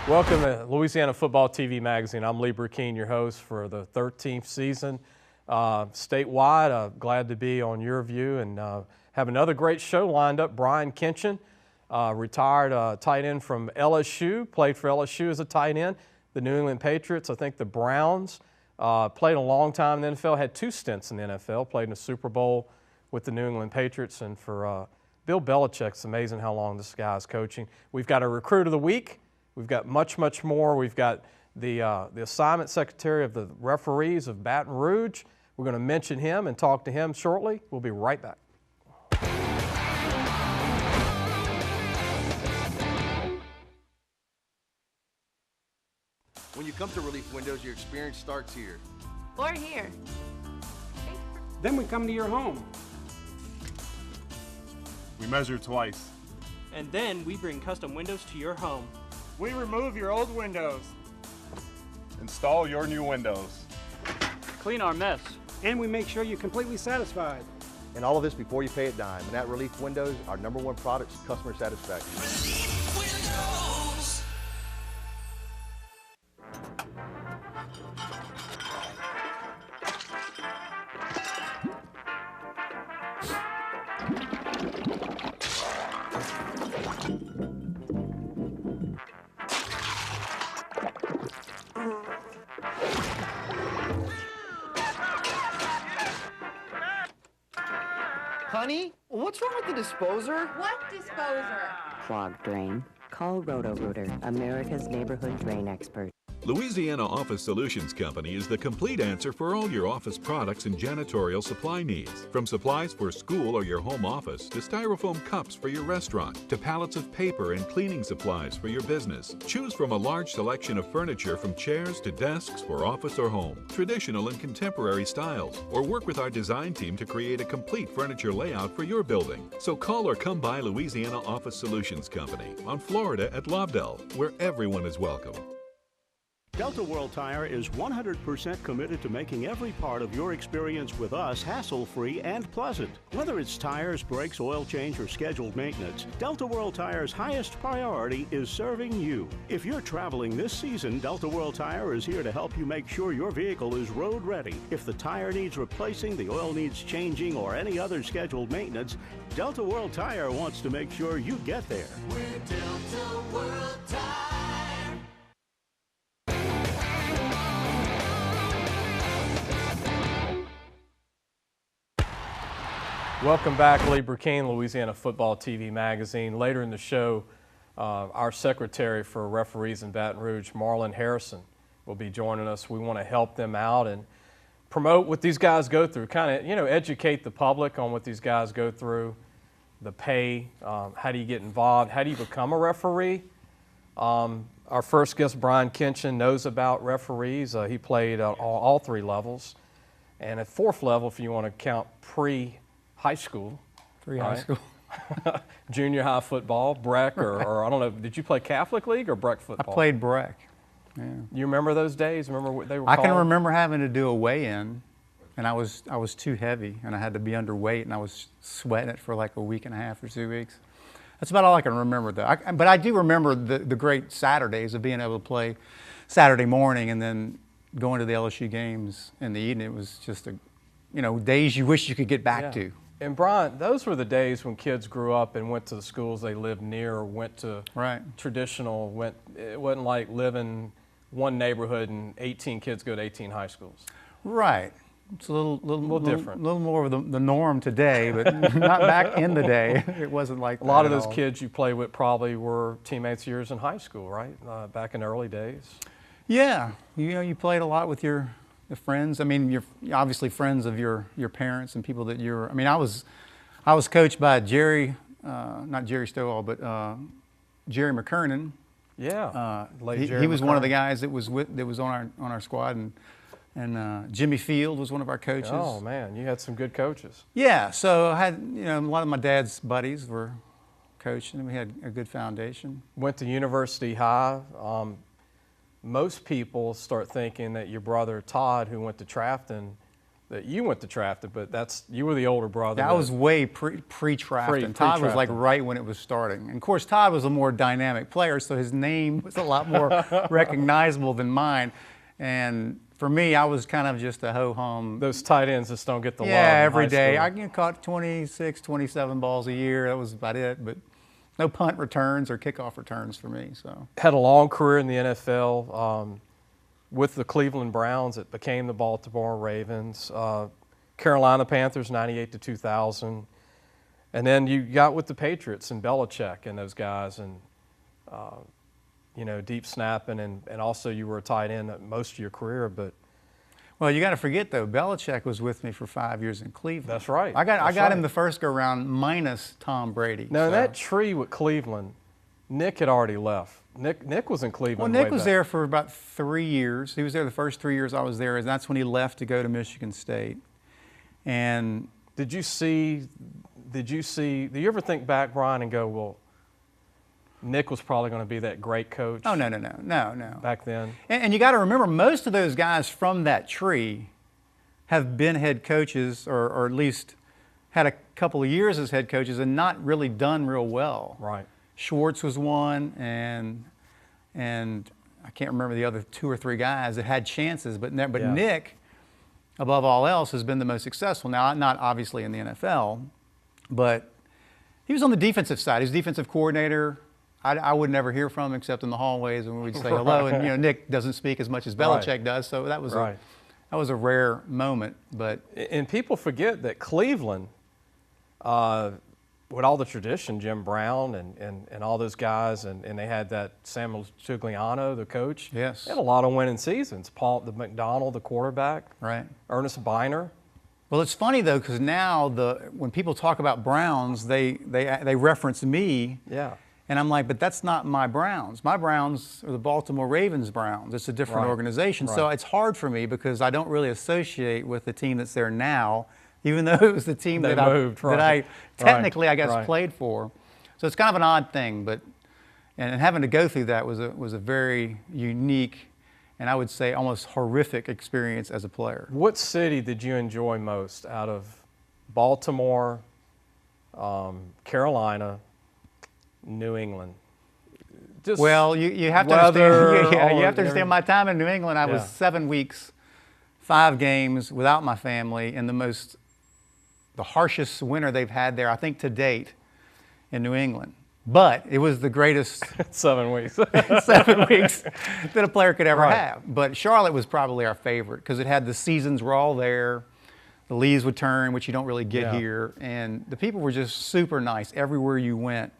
Welcome to Louisiana Football TV magazine. I'm Lee Burkeen, your host for the 13th season. Statewide, glad to be on your view and have another great show lined up. Brian Kinchen, retired tight end from LSU, played for LSU as a tight end. The New England Patriots, I think the Browns, played a long time in the NFL, had 2 stints in the NFL, played in a Super Bowl with the New England Patriots. And for Bill Belichick, it's amazing how long this guy's coaching. We've got a recruit of the week. We've got much, much more. We've got the assignment secretary of the referees of Baton Rouge. We're going to mention him and talk to him shortly. We'll be right back. When you come to Relief Windows, your experience starts here. Or here. Then we come to your home. We measure twice. And then we bring custom windows to your home. We remove your old windows. Install your new windows. Clean our mess. And we make sure you're completely satisfied. And all of this before you pay a dime. And at Relief Windows, our #1 product is customer satisfaction. Relief Windows. Honey, what's wrong with the disposer? What disposer? Clogged drain? Call Roto-Rooter, America's neighborhood drain expert. Louisiana Office Solutions Company is the complete answer for all your office products and janitorial supply needs. From supplies for school or your home office, to styrofoam cups for your restaurant, to pallets of paper and cleaning supplies for your business. Choose from a large selection of furniture from chairs to desks for office or home, traditional and contemporary styles, or work with our design team to create a complete furniture layout for your building. So call or come by Louisiana Office Solutions Company on Florida at Lobdell, where everyone is welcome. Delta World Tire is 100% committed to making every part of your experience with us hassle-free and pleasant. Whether it's tires, brakes, oil change, or scheduled maintenance, Delta World Tire's highest priority is serving you. If you're traveling this season, Delta World Tire is here to help you make sure your vehicle is road ready. If the tire needs replacing, the oil needs changing, or any other scheduled maintenance, Delta World Tire wants to make sure you get there. We're Delta World Tire. Welcome back, Lee Burkeen, Louisiana Football TV magazine. Later in the show, our secretary for referees in Baton Rouge, Marlon Harrison, will be joining us. We want to help them out and promote what these guys go through, kind of, educate the public on what these guys go through, the pay, how do you get involved, how do you become a referee. Our first guest, Brian Kinchen, knows about referees. He played all 3 levels. And at 4th level, if you want to count high school. High school. Junior high football, Breck, or I don't know, did you play Catholic League or Breck football? I played Breck. Yeah. You remember those days? Remember what they were called? I can remember having to do a weigh-in, and I was too heavy, and I had to be underweight, and I was sweating it for like a week and a half or 2 weeks. That's about all I can remember, though. But I do remember the great Saturdays of being able to play Saturday morning and then going to the LSU games in the evening. It was just days you wish you could get back to. And Brian, those were the days when kids grew up and went to the schools they lived near or went to traditional. It wasn't like living one neighborhood and 18 kids go to 18 high schools. Right. It's a little different. A little more of the norm today, but not back in the day. It wasn't like that. A lot of those kids you played with probably were teammates of yours in high school, right? Back in the early days. Yeah. You played a lot with your friends. I mean, you're obviously friends of your parents and people that you're. I mean, I was coached by Jerry, not Jerry Stowall, but Jerry McKernan. Yeah, he was one of the guys that was on our squad, and Jimmy Field was one of our coaches. Oh man, you had some good coaches. Yeah, so I had a lot of my dad's buddies were coaching, and we had a good foundation. Went to University High. Most people start thinking that your brother Todd, who went to Trafton, that you went to Trafton, but you were the older brother. Yeah, I was way pre-Trafton. Todd was like right when it was starting. And of course, Todd was a more dynamic player, so his name was a lot more recognizable than mine. And for me, I was kind of just a ho-hum. Those tight ends just don't get the love. Yeah, every day. I caught 26, 27 balls a year. That was about it. But no punt returns or kickoff returns for me. So had a long career in the NFL. With the Cleveland Browns, it became the Baltimore Ravens, Carolina Panthers, 98 to 2000, and then you got with the Patriots and Belichick and those guys, and deep snapping, and also you were a tight end most of your career. But well, you got to forget though, Belichick was with me for 5 years in Cleveland. That's right. I got him the first go round minus Tom Brady. Now that tree with Cleveland, Nick had already left. Nick was in Cleveland. Well, Nick was there for about 3 years. He was there the first 3 years I was there, and that's when he left to go to Michigan State. And did you ever think back, Brian, and go, well, Nick was probably going to be that great coach? Oh, no. Back then. And you got to remember, most of those guys from that tree have been head coaches, or at least had a couple of years as head coaches and not really done real well. Right. Schwartz was one, and I can't remember the other 2 or 3 guys that had chances, but Nick, above all else, has been the most successful. Now, not obviously in the NFL, but he was on the defensive side. He was defensive coordinator. I would never hear from him except in the hallways when we'd say hello. And Nick doesn't speak as much as Belichick does, so that was a rare moment. But and people forget that Cleveland. With all the tradition, Jim Brown and all those guys, and they had that Samuel Giuliano, the coach. Yes. They had a lot of winning seasons. Paul McDonald, the quarterback. Right. Ernest Biner. Well, it's funny, though, because now when people talk about Browns, they reference me. Yeah. And I'm like, but that's not my Browns. My Browns are the Baltimore Ravens Browns. It's a different organization. So it's hard for me because I don't really associate with the team that's there now, even though it was the team that I technically, I guess, played for. So it's kind of an odd thing, and having to go through that was a very unique and I would say almost horrific experience as a player. What city did you enjoy most out of Baltimore, Carolina, New England? Just well, you have to understand. You have to understand. My time in New England, I was 7 weeks, 5 games without my family, in the harshest winter they've had there, I think, to date in New England. But it was the greatest 7 weeks 7 weeks that a player could ever have. But Charlotte was probably our favorite because it had the seasons were all there. The leaves would turn, which you don't really get here. And the people were just super nice everywhere you went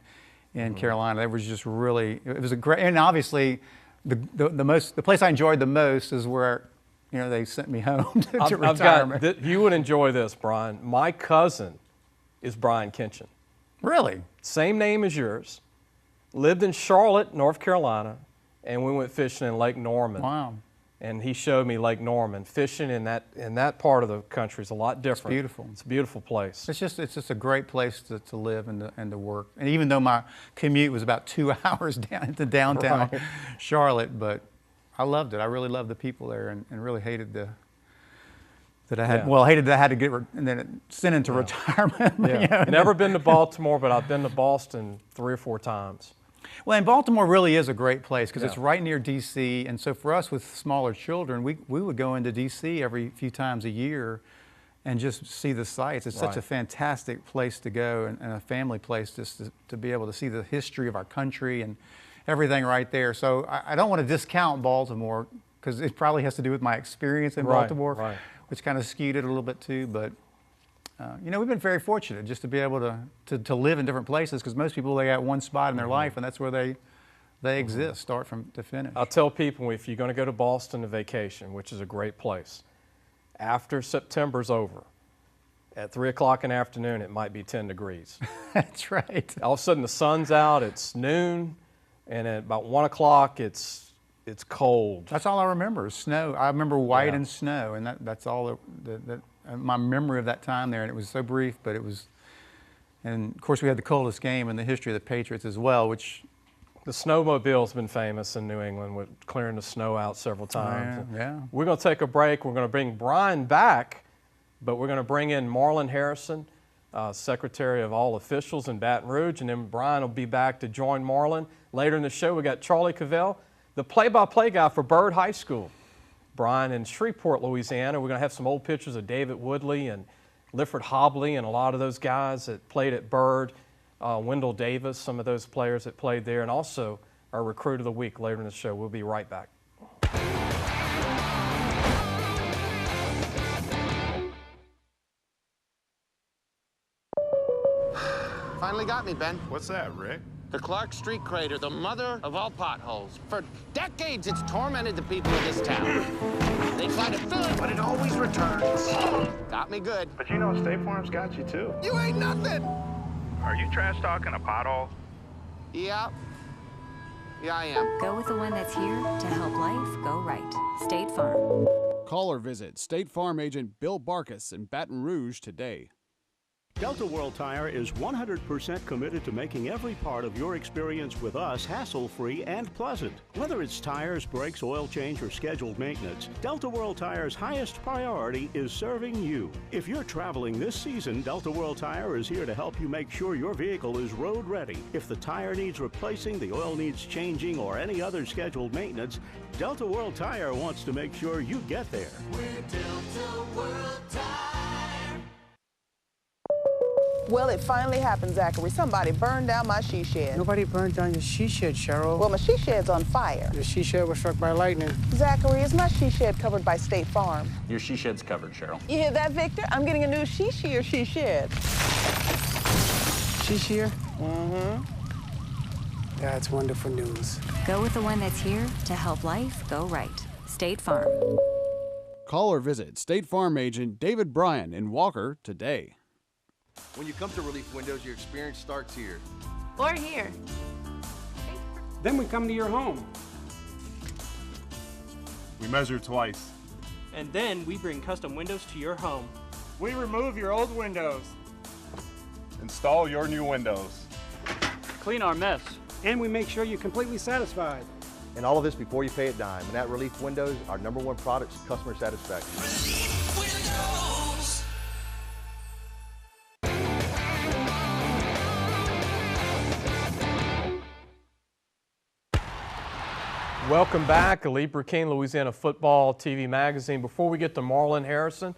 in Carolina. It was just really, it was a great, and obviously the place I enjoyed the most is where, you know, they sent me home to retirement. You would enjoy this, Brian. My cousin is Brian Kinchen. Really? Same name as yours. Lived in Charlotte, North Carolina, and we went fishing in Lake Norman. Wow. And he showed me Lake Norman. Fishing in that part of the country is a lot different. It's beautiful. It's a beautiful place. It's just a great place to live and to work. And even though my commute was about 2 hours down to downtown Charlotte, but I loved it. I really loved the people there, and really hated that I had. Well, hated that I had to get and then sent into retirement. Yeah. You know? Never been to Baltimore, but I've been to Boston 3 or 4 times. Well, and Baltimore really is a great place because it's right near D.C. And so for us with smaller children, we would go into D.C. every few times a year and just see the sights. It's such a fantastic place to go, and a family place just to be able to see the history of our country and everything right there. So I don't want to discount Baltimore because it probably has to do with my experience in Baltimore, which kind of skewed it a little bit too. But you know, we've been very fortunate just to be able to live in different places because most people, they got one spot in their life, and that's where they exist, start from to finish. I'll tell people, if you're going to go to Boston to vacation, which is a great place, after September's over, at 3 o'clock in the afternoon, it might be 10 degrees. That's right. All of a sudden, the sun's out, it's noon, and at about 1 o'clock, it's cold. That's all I remember is snow. I remember white and snow, and that's all that my memory of that time there. And it was so brief, but it was. And of course, we had the coldest game in the history of the Patriots as well, which. The snowmobile's been famous in New England with clearing the snow out several times. Yeah. We're going to take a break. We're going to bring Brian back But we're going to bring in Marlon Harrison, Secretary of all officials in Baton Rouge, and then Brian will be back to join Marlon. Later in the show, we got Charlie Cavell, the play-by-play guy for Byrd High School. Brian in Shreveport, Louisiana. We're going to have some old pictures of David Woodley and Lifford Hobley and a lot of those guys that played at Byrd, Wendell Davis, some of those players that played there, and also our Recruit of the Week later in the show. We'll be right back. Finally got me, Ben. What's that, Rick? The Clark Street crater, the mother of all potholes. For decades, it's tormented the people of this town. They try to fill it, but it always returns. Got me good. But you know State Farm's got you, too. You ain't nothing! Are you trash talking a pothole? Yeah. Yeah, I am. Go with the one that's here to help life go right. State Farm. Call or visit State Farm agent Bill Barkas in Baton Rouge today. Delta World Tire is 100% committed to making every part of your experience with us hassle-free and pleasant. Whether it's tires, brakes, oil change, or scheduled maintenance, Delta World Tire's highest priority is serving you. If you're traveling this season, Delta World Tire is here to help you make sure your vehicle is road ready. If the tire needs replacing, the oil needs changing, or any other scheduled maintenance, Delta World Tire wants to make sure you get there. We're Delta World Tire. Well, it finally happened, Zachary. Somebody burned down my she shed. Nobody burned down your she shed, Cheryl. Well, my she shed's on fire. Your she shed was struck by lightning. Zachary, is my she shed covered by State Farm? Your she shed's covered, Cheryl. You hear that, Victor? I'm getting a new she shed. She shear? Mm-hmm. That's wonderful news. Go with the one that's here to help life go right. State Farm. Call or visit State Farm agent David Bryan in Walker today. When you come to Relief Windows, your experience starts here. Or here. Then we come to your home. We measure twice. And then we bring custom windows to your home. We remove your old windows. Install your new windows. Clean our mess. And we make sure you're completely satisfied. And all of this before you pay a dime. And at Relief Windows, our #1 product is customer satisfaction. Relief Windows. Welcome back, Elite Burkine, Louisiana Football TV magazine. Before we get to Marlon Harrison,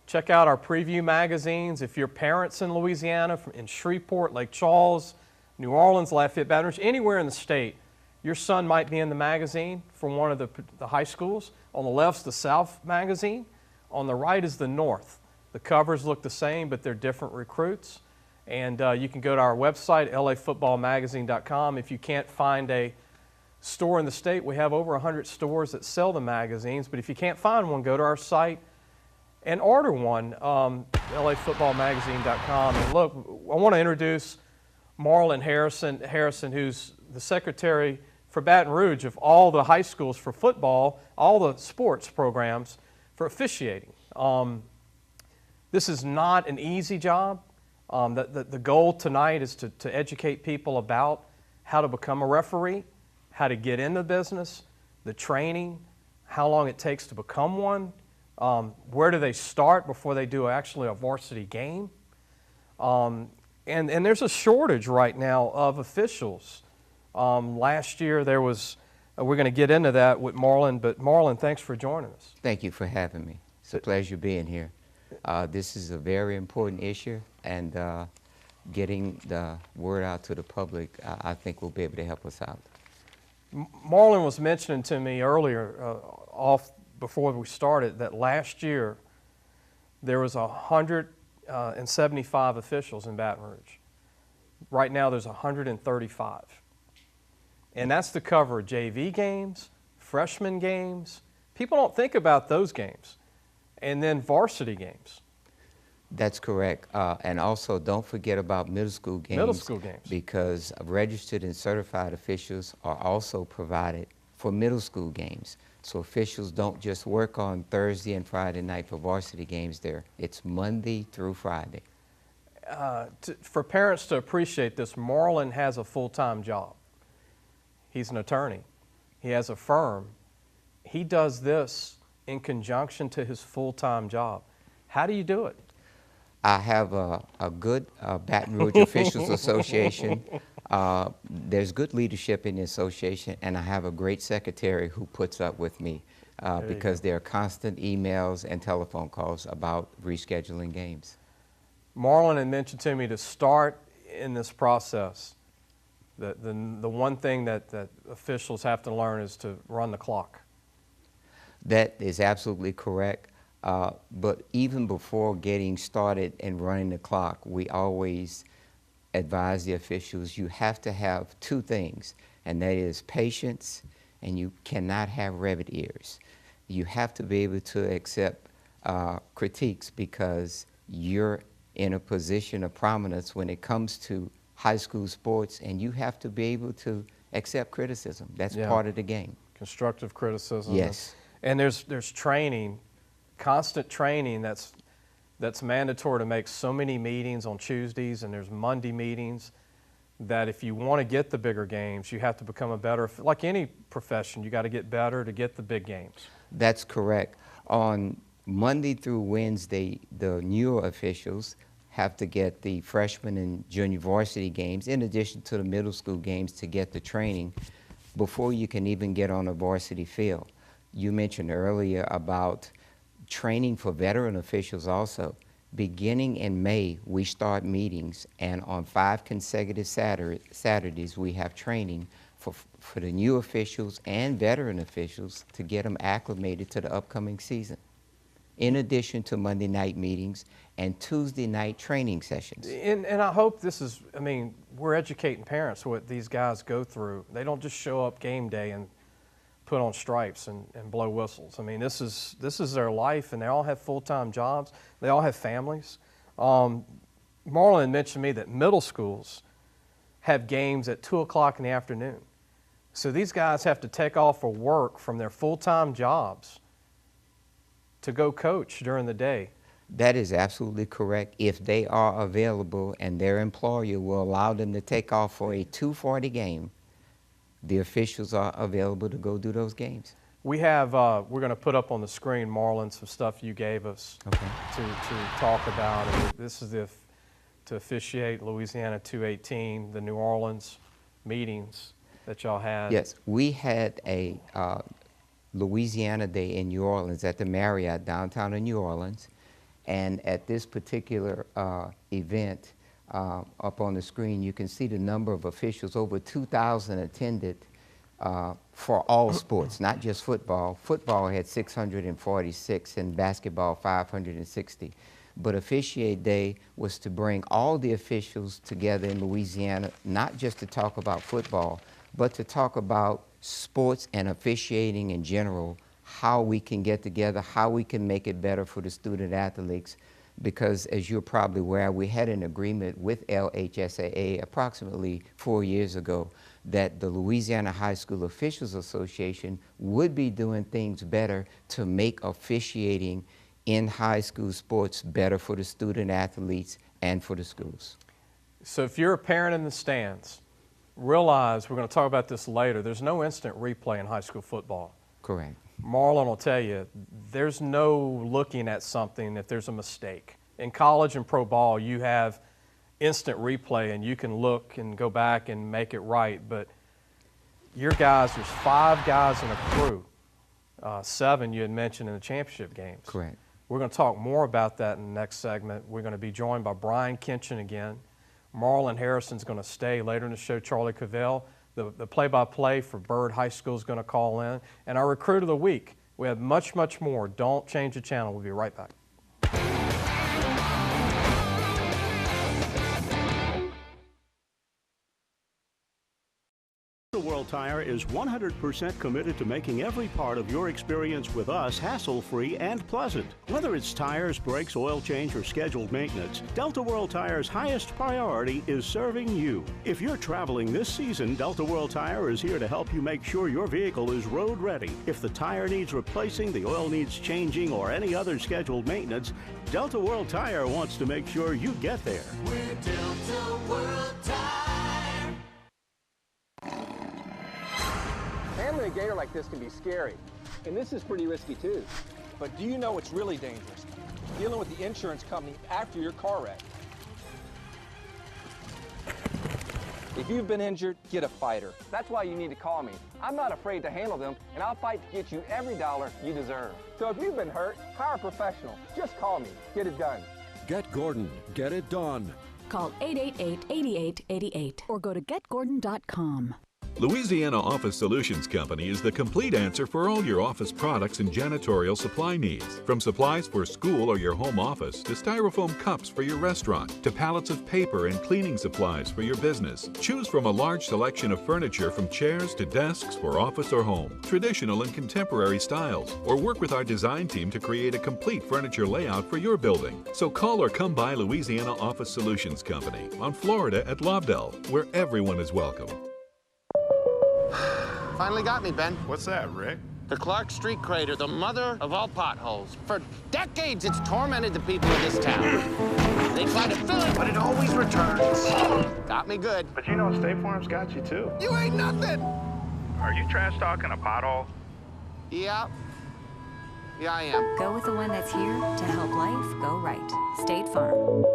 check out our preview magazines. If your parents in Louisiana, in Shreveport, Lake Charles, New Orleans, Lafayette, Baton Rouge, anywhere in the state, your son might be in the magazine from one of the high schools. On the left's the South magazine. On the right is the North. The covers look the same, but they're different recruits. And you can go to our website, lafootballmagazine.com. If you can't find a store in the state, we have over 100 stores that sell the magazines. But if you can't find one, go to our site and order one, lafootballmagazine.com. And look, I want to introduce Marlon Harrison, who's the secretary for Baton Rouge of all the high schools for football, all the sports programs for officiating. This is not an easy job. The goal tonight is to educate people about how to become a referee, how to get in the business, the training, how long it takes to become one, where do they start before they do actually a varsity game. And there's a shortage right now of officials. Last year there was, we're going to get into that with Marlon, but Marlon, thanks for joining us. Thank you for having me. It's a pleasure being here. This is a very important issue, and getting the word out to the public, I think will be able to help us out. Marlon was mentioning to me earlier, before we started, that last year there was 175 officials in Baton Rouge. Right now there's 135. And that's to cover JV games, freshman games. People don't think about those games. And then varsity games. That's correct. And also don't forget about middle school games. Middle school games. Because registered and certified officials are also provided for middle school games. So officials don't just work on Thursday and Friday night for varsity games there. It's Monday through Friday. For parents to appreciate this, Marlon has a full-time job. He's an attorney. He has a firm. He does this in conjunction to his full-time job. How do you do it? I have a good Baton Rouge Officials Association. There's good leadership in the association, and I have a great secretary who puts up with me because there are constant emails and telephone calls about rescheduling games. Marlon had mentioned to me to start in this process. The one thing that officials have to learn is to run the clock. That is absolutely correct. But even before getting started and running the clock, we always advise the officials you have to have two things, and that is patience, and you cannot have rabbit ears. You have to be able to accept critiques because you're in a position of prominence when it comes to high school sports, and you have to be able to accept criticism. That's part of the game. Constructive criticism. Yes. And there's training, constant training that's mandatory to make so many meetings on Tuesdays, and there's Monday meetings, that if you want to get the bigger games, you have to become a better, like any profession, you got to get better to get the big games. That's correct. On Monday through Wednesday, the newer officials have to get the freshman and junior varsity games in addition to the middle school games to get the training before you can even get on a varsity field. You mentioned earlier about training for veteran officials also. Beginning in May, we start meetings, and on 5 consecutive Saturdays, we have training for the new officials and veteran officials to get them acclimated to the upcoming season, in addition to Monday night meetings and Tuesday night training sessions. And I hope this is, I mean, we're educating parents what these guys go through. They don't just show up game day and put on stripes and blow whistles. I mean, this is their life, and they all have full-time jobs. They all have families. Marlon mentioned to me that middle schools have games at 2 o'clock in the afternoon. So these guys have to take off for work from their full-time jobs to go coach during the day. That is absolutely correct. If they are available and their employer will allow them to take off for a 2:40 game, the officials are available to go do those games. We have, we're going to put up on the screen, Marlon, some stuff you gave us to talk about. And this is to officiate Louisiana 218, the New Orleans meetings that y'all had. Yes, we had a Louisiana Day in New Orleans at the Marriott downtown in New Orleans. And at this particular event, up on the screen, you can see the number of officials. Over 2,000 attended for all sports, not just football. Football had 646 and basketball 560. But Officiate Day was to bring all the officials together in Louisiana, not just to talk about football, but to talk about sports and officiating in general, how we can get together, how we can make it better for the student athletes. Because as you're probably aware, we had an agreement with LHSOA approximately 4 years ago that the Louisiana High School Officials Association would be doing things better to make officiating in high school sports better for the student athletes and for the schools. So if you're a parent in the stands, realize, we're going to talk about this later, there's no instant replay in high school football. Correct. Marlon will tell you, there's no looking at something if there's a mistake. In college and pro ball, you have instant replay and you can look and go back and make it right. But your guys, there's 5 guys in a crew, 7 you had mentioned in the championship games. Correct. We're going to talk more about that in the next segment. We're going to be joined by Brian Kinchen again. Marlon Harrison's going to stay later in the show. Charlie Cavell, the play-by-play for Byrd High School, is going to call in. And our Recruit of the Week. We have much, much more. Don't change the channel. We'll be right back. World Tire is 100% committed to making every part of your experience with us hassle-free and pleasant. Whether it's tires, brakes, oil change, or scheduled maintenance, Delta World Tire's highest priority is serving you. If you're traveling this season, Delta World Tire is here to help you make sure your vehicle is road ready. If the tire needs replacing, the oil needs changing, or any other scheduled maintenance, Delta World Tire wants to make sure you get there. We're Delta World Tire. Handling a gator like this can be scary, and this is pretty risky too. But do you know what's really dangerous? dealing with the insurance company after your car wreck. If you've been injured, get a fighter. That's why you need to call me. I'm not afraid to handle them, and I'll fight to get you every dollar you deserve. So if you've been hurt, hire a professional. Just call me. Get it done. Get Gordon. Get it done. Call 888-8888 or go to getgordon.com. Louisiana Office Solutions Company is the complete answer for all your office products and janitorial supply needs. From supplies for school or your home office, to styrofoam cups for your restaurant, to pallets of paper and cleaning supplies for your business. Choose from a large selection of furniture from chairs to desks for office or home, traditional and contemporary styles, or work with our design team to create a complete furniture layout for your building. So call or come by Louisiana Office Solutions Company on Florida at Lobdell, where everyone is welcome. Finally got me, Ben. What's that, Rick? The Clark Street crater, the mother of all potholes. For decades, it's tormented the people of this town. They try to fill it, but it always returns. Got me good. But you know State Farm's got you, too. You ain't nothing. Are you trash talking a pothole? Yeah. Yeah, I am. Go with the one that's here to help life go right. State Farm.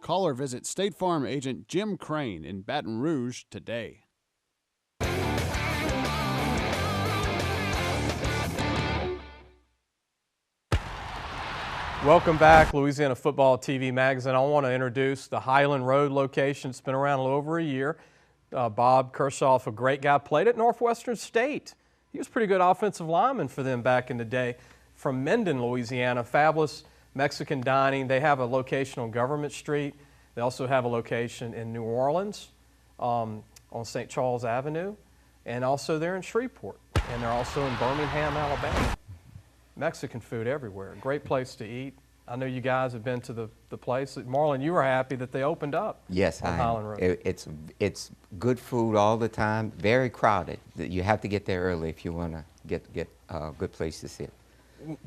Call or visit State Farm agent Jim Crane in Baton Rouge today. Welcome back, Louisiana Football TV magazine. I want to introduce the Highland Road location. It's been around a little over a year. Bob Kershoff, a great guy, played at Northwestern State. He was a pretty good offensive lineman for them back in the day. From Mendon, Louisiana, fabulous Mexican dining. They have a location on Government Street. They also have a location in New Orleans on St. Charles Avenue, and also they're in Shreveport, and they're also in Birmingham, Alabama. Mexican food everywhere. Great place to eat. I know you guys have been to the place. Marlon, you were happy that they opened up. Yes, on Highland Road. It's good food all the time. Very crowded. You have to get there early if you want to get a good place to sit.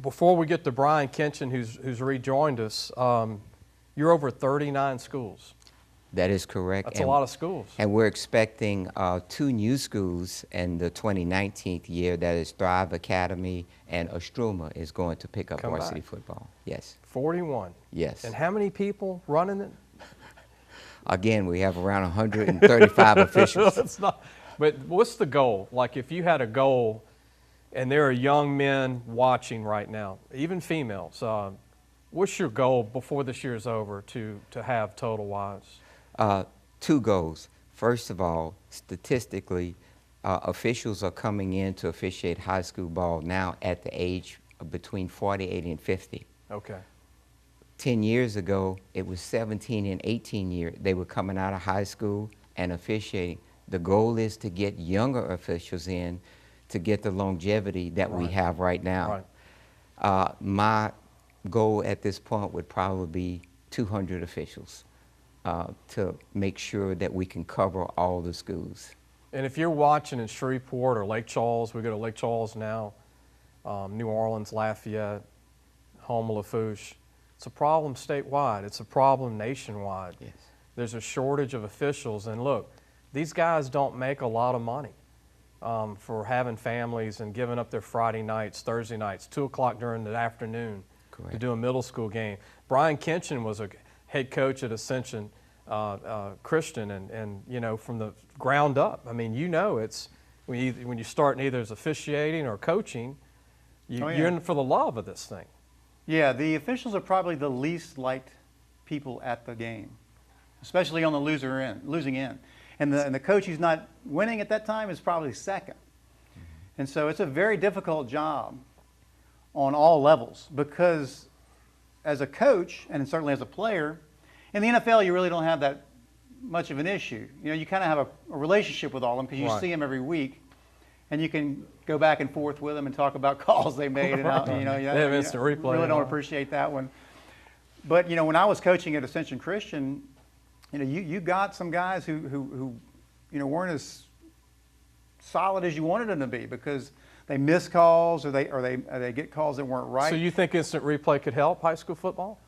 Before we get to Brian Kinchen, who's rejoined us, you're over 39 schools. That is correct. That's a lot of schools. And we're expecting 2 new schools in the 2019 year. That is Thrive Academy and Ostruma is going to pick up varsity football. Yes. 41. Yes. And how many people running it? Again, we have around 135 officials. It's not, but what's the goal? Like if you had a goal, and there are young men watching right now, even females, what's your goal before this year's over to have total-wise? 2 goals. First of all, statistically, officials are coming in to officiate high school ball now at the age of between 48 and 50. Okay. 10 years ago, it was 17 and 18 years. They were coming out of high school and officiating. The goal is to get younger officials in to get the longevity that we have right now. Right. My goal at this point would probably be 200 officials. To make sure that we can cover all the schools. And if you're watching in Shreveport or Lake Charles, we go to Lake Charles now, New Orleans, Lafayette, Houma, Lafourche, it's a problem statewide. It's a problem nationwide. Yes. There's a shortage of officials. And look, these guys don't make a lot of money for having families and giving up their Friday nights, Thursday nights, 2 o'clock during the afternoon to do a middle school game. Brian Kinchen was a head coach at Ascension Christian, and you know, from the ground up. I mean, you know, it's when you start either as officiating or coaching, you're in for the love of this thing. Yeah, the officials are probably the least liked people at the game, especially on the losing end. And the coach who's not winning at that time is probably second. And so it's a very difficult job on all levels, because as a coach, and certainly as a player, in the NFL you really don't have that much of an issue. You know, you kind of have a relationship with all of them because you see them every week, and you can go back and forth with them and talk about calls they made. And how, you know, they have instant replay. Really don't appreciate that one. But you know, when I was coaching at Ascension Christian, you know, you got some guys who you know, weren't as solid as you wanted them to be because they miss calls or they get calls that weren't right. So you think instant replay could help high school football?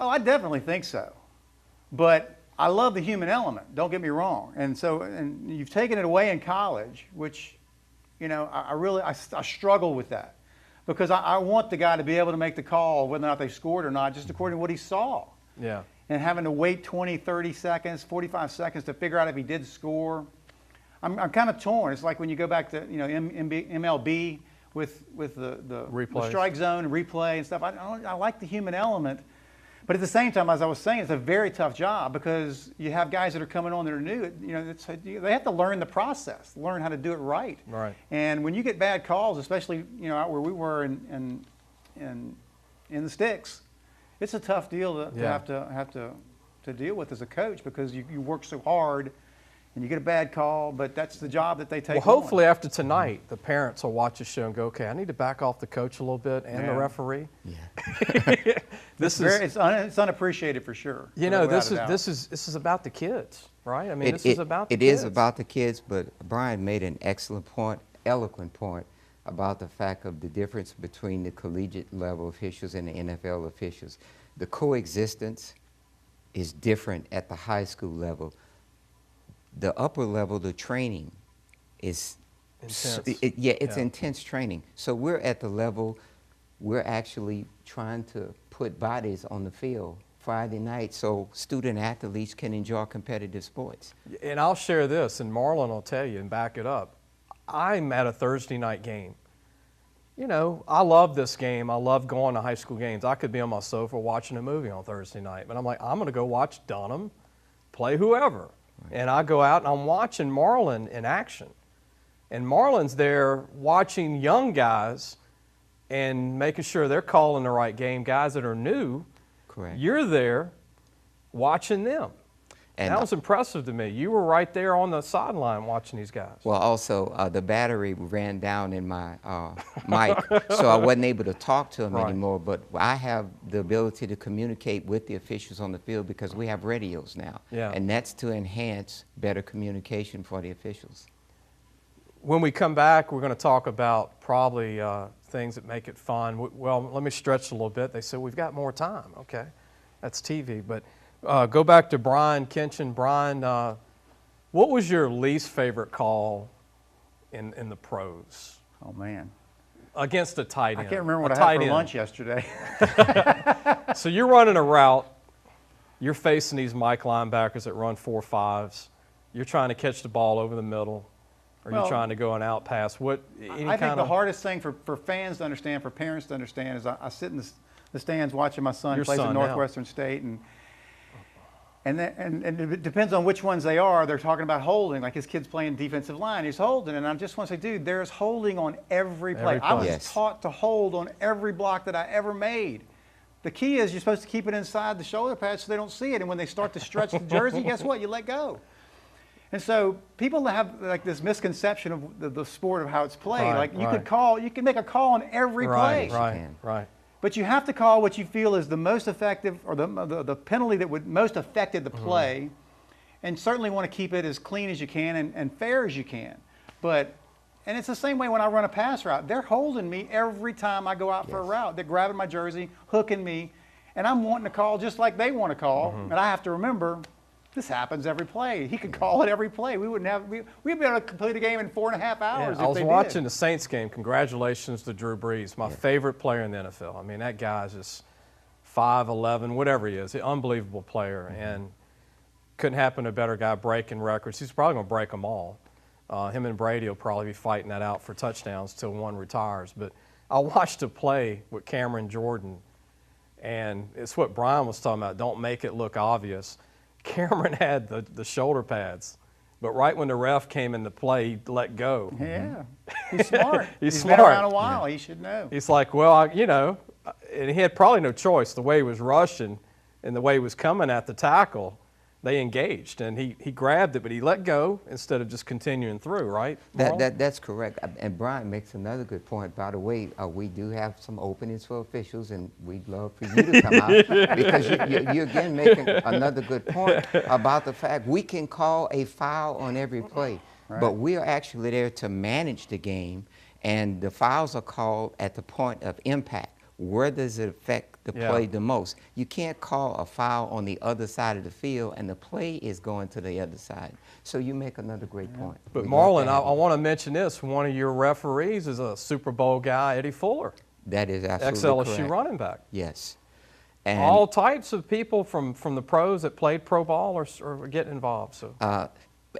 Oh, I definitely think so. But I love the human element, don't get me wrong. And so, and you've taken it away in college, which, you know, I struggle with that. because I want the guy to be able to make the call whether or not they scored or not, just according to what he saw. Yeah. And having to wait 20, 30 seconds, 45 seconds to figure out if he did score. I'm kind of torn. It's like when you go back to MLB with the strike zone and replay and stuff. I like the human element, but at the same time, as I was saying, it's a very tough job because you have guys that are coming on that are new. They have to learn the process, learn how to do it right. Right. And when you get bad calls, especially out where we were in the sticks, it's a tough deal to have to deal with as a coach because you work so hard. And you get a bad call, but that's the job that they take on. Well, hopefully after tonight, the parents will watch the show and go, okay, I need to back off the coach a little bit and the referee. Yeah. It's unappreciated for sure. This is about the kids, right? I mean, this is about the kids. It is about the kids, but Brian made an excellent point, eloquent point, about the fact of the difference between the collegiate level officials and the NFL officials. The coexistence is different at the high school level. The upper level, the training is intense. It's intense training. So we're at the level, we're actually trying to put bodies on the field Friday night so student athletes can enjoy competitive sports. And I'll share this, and Marlon will tell you and back it up. I'm at a Thursday night game. I love this game. I love going to high school games. I could be on my sofa watching a movie on Thursday night, but I'm like, I'm going to go watch Dunham play whoever. And I go out and I'm watching Marlon in action. And Marlon's there watching young guys and making sure they're calling the right game, guys that are new. Correct. You're there watching them. And that was impressive to me. You were right there on the sideline watching these guys. Well, also, the battery ran down in my mic, so I wasn't able to talk to them anymore. But I have the ability to communicate with the officials on the field because we have radios now. Yeah. And that's to enhance better communication for the officials. When we come back, we're going to talk about probably things that make it fun. Well, let me stretch a little bit. They said, we've got more time. Okay, that's TV. But go back to Brian Kinchen. Brian, what was your least favorite call in the pros? Oh, man. Against a tight end. I can't remember what I had for lunch yesterday. So you're running a route. You're facing these Mike linebackers that run 4.5s. You're trying to catch the ball over the middle. Or you're trying to go an out pass. I think the hardest thing for fans to understand, for parents to understand, is I sit in the stands watching my son plays at Northwestern State, and it depends on which ones they are. They're talking about holding, like his kid's playing defensive line. He's holding, and I just want to say, dude, there's holding on every play. I was taught to hold on every block that I ever made. The key is you're supposed to keep it inside the shoulder pad so they don't see it, and when they start to stretch the jersey, guess what? You let go. And so people have like this misconception of the sport of how it's played. You can make a call on every play. Right. But you have to call what you feel is the most effective, or the penalty that would most affected the play, and certainly want to keep it as clean as you can and fair as you can. And it's the same way when I run a pass route. They're holding me every time I go out for a route. They're grabbing my jersey, hooking me, and I'm wanting to call just like they want to call. And I have to remember, this happens every play. He could call it every play. We'd be able to complete a game in 4.5 hours. I was watching the Saints game. Congratulations to Drew Brees, my favorite player in the NFL. I mean, that guy's just 5'11", whatever he is, an unbelievable player, and couldn't happen to a better guy breaking records. He's probably going to break them all. Him and Brady will probably be fighting that out for touchdowns till one retires. But I watched a play with Cameron Jordan, and it's what Brian was talking about. Don't make it look obvious. Cameron had the shoulder pads, but right when the ref came into play, he let go. Yeah, he's smart. He's smart. Been around a while. He should know. He's like, well, and he had probably no choice. The way he was rushing and the way he was coming at the tackle, they engaged, and he grabbed it, but he let go instead of just continuing through, right? That's correct. And Brian makes another good point. By the way, we do have some openings for officials, and we'd love for you to come out because you're again making another good point about the fact we can call a foul on every play, but we are actually there to manage the game, and the fouls are called at the point of impact. Where does it affect the play the most? You can't call a foul on the other side of the field, and the play is going to the other side. So you make another great point. But Marlon, I want to mention this. One of your referees is a Super Bowl guy, Eddie Fuller. That is absolutely ex-LSU correct. running back. Yes. And all types of people from the pros that played pro ball are getting involved. So.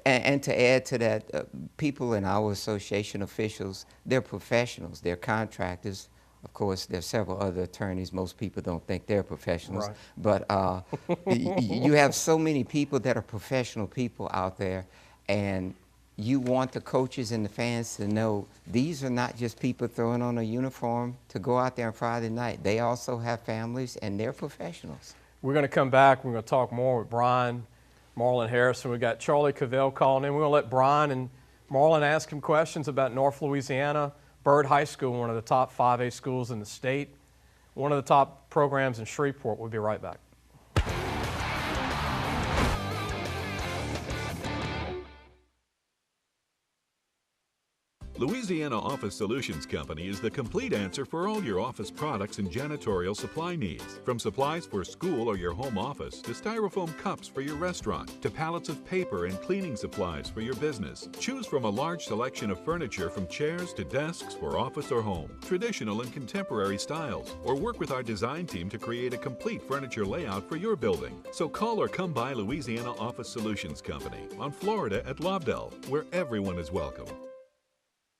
And to add to that, people in our association, officials, they're professionals, they're contractors. Of course, there's several other attorneys. Most people don't think they're professionals. Right. But you have so many people that are professional people out there, and you want the coaches and the fans to know these are not just people throwing on a uniform to go out there on Friday night. They also have families, and they're professionals. We're going to come back. We're going to talk more with Brian, Marlon Harrison. We've got Charlie Cavell calling in. We're going to let Brian and Marlon ask him questions about North Louisiana. Byrd High School, one of the top 5A schools in the state, one of the top programs in Shreveport. We'll be right back. Louisiana Office Solutions Company is the complete answer for all your office products and janitorial supply needs. From supplies for school or your home office, to styrofoam cups for your restaurant, to pallets of paper and cleaning supplies for your business. Choose from a large selection of furniture from chairs to desks for office or home, traditional and contemporary styles, or work with our design team to create a complete furniture layout for your building. So call or come by Louisiana Office Solutions Company on Florida at Lobdell, where everyone is welcome.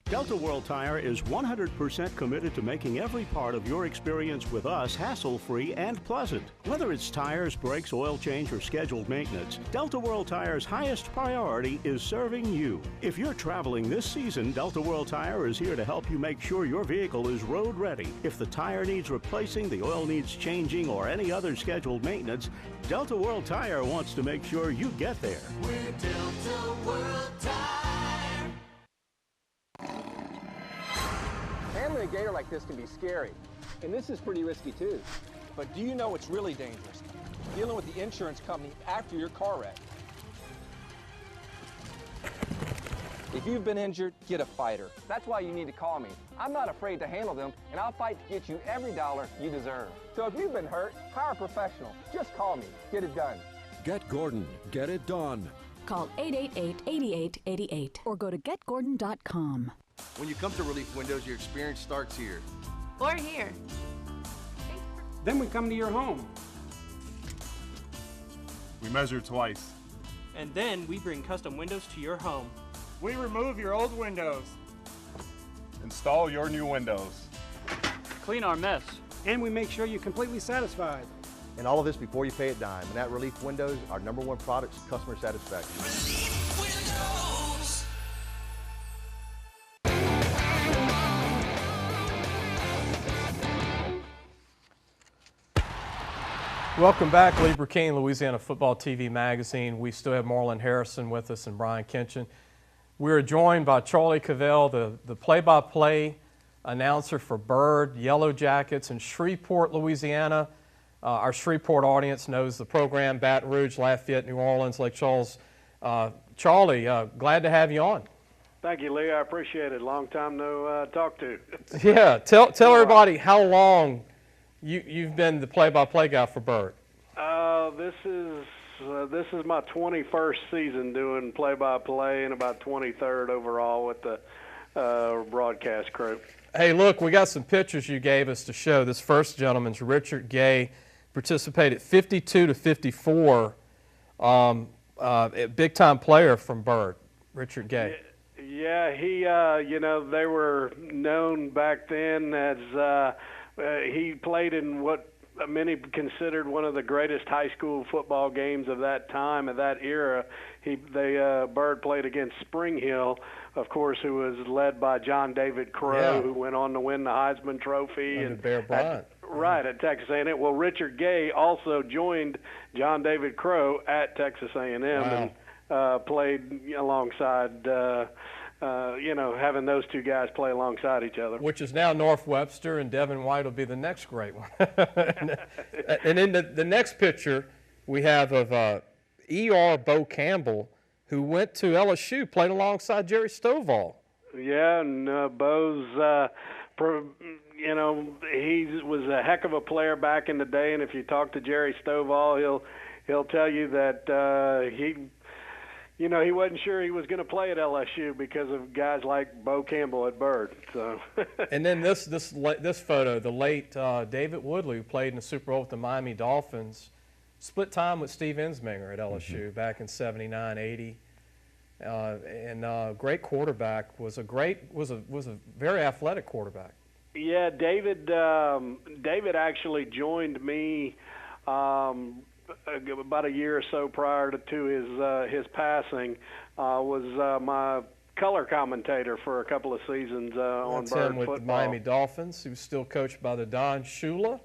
Delta World Tire is 100% committed to making every part of your experience with us hassle-free and pleasant. Whether it's tires, brakes, oil change, or scheduled maintenance, Delta World Tire's highest priority is serving you. If you're traveling this season, Delta World Tire is here to help you make sure your vehicle is road ready. If the tire needs replacing, the oil needs changing, or any other scheduled maintenance, Delta World Tire wants to make sure you get there. We're Delta World Tire. Handling a gator like this can be scary, and this is pretty risky too. But do you know what's really dangerous? Dealing with the insurance company after your car wreck. If you've been injured, get a fighter. That's why you need to call me. I'm not afraid to handle them, and I'll fight to get you every dollar you deserve. So if you've been hurt, hire a professional. Just call me. Get it done. Get Gordon. Get it done. Call 888-8888 or go to getgordon.com. When you come to Relief Windows, your experience starts here. Or here. Then we come to your home. We measure twice. And then we bring custom windows to your home. We remove your old windows. Install your new windows. Clean our mess. And we make sure you're completely satisfied. And all of this before you pay a dime. And at Relief Windows, our #1 product is customer satisfaction. Relief Windows. Welcome back, Lee Burkeen, Louisiana Football TV magazine. We still have Marlon Harrison with us and Brian Kinchen. We are joined by Charlie Cavell, the play-by-play announcer for Byrd, Yellow Jackets in Shreveport, Louisiana. Our Shreveport audience knows the program, Baton Rouge, Lafayette, New Orleans, Lake Charles. Charlie, glad to have you on. Thank you, Lee. I appreciate it. Long time no talk to. Yeah, tell everybody how long you've been the play-by-play guy for Byrd. This is my 21st season doing play-by-play and about 23rd overall with the broadcast crew. Hey, look, we got some pictures you gave us to show. This first gentleman's Richard Gay, participated 52 to 54, a big-time player from Byrd, Richard Gay. Yeah, he, they were known back then as he played in what many considered one of the greatest high school football games of that time, of that era. Byrd played against Spring Hill, of course, who was led by John David Crow, who went on to win the Heisman Trophy. And Bear Bryant. Right, at Texas A&M. Well, Richard Gay also joined John David Crow at Texas A&M and played alongside having those two guys play alongside each other. Which is now North Webster, and Devin White will be the next great one. And in the next picture, we have of E.R. Bo Campbell, who went to LSU, played alongside Jerry Stovall. Yeah, and Bo's, he was a heck of a player back in the day, and if you talk to Jerry Stovall, he'll tell you that you know, he wasn't sure he was going to play at LSU because of guys like Bo Campbell at Byrd. So. And then this photo, the late David Woodley, who played in the Super Bowl with the Miami Dolphins, split time with Steve Ensminger at LSU back in '79, '80, and great quarterback. Was a very athletic quarterback. Yeah, David actually joined me about a year or so prior to his passing. Was my color commentator for a couple of seasons on That's Byrd him with football. the Miami Dolphins. He was still coached by the Don Shula,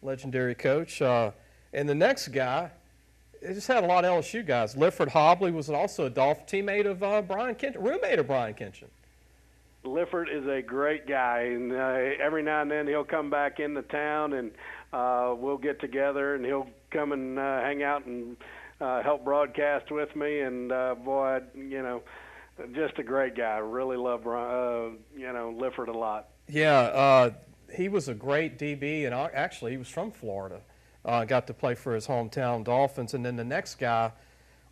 legendary coach. And the next guy, it just had a lot of LSU guys. Lifford Hobley was also a Dolphin teammate of Brian Kinchen, roommate of Brian Kinchen. Lifford is a great guy, and every now and then he'll come back into town, and we'll get together, and he'll come and hang out and help broadcast with me. And boy, you know, just a great guy. Really love Lifford a lot. Yeah, he was a great DB, and actually he was from Florida. Got to play for his hometown Dolphins. And then the next guy,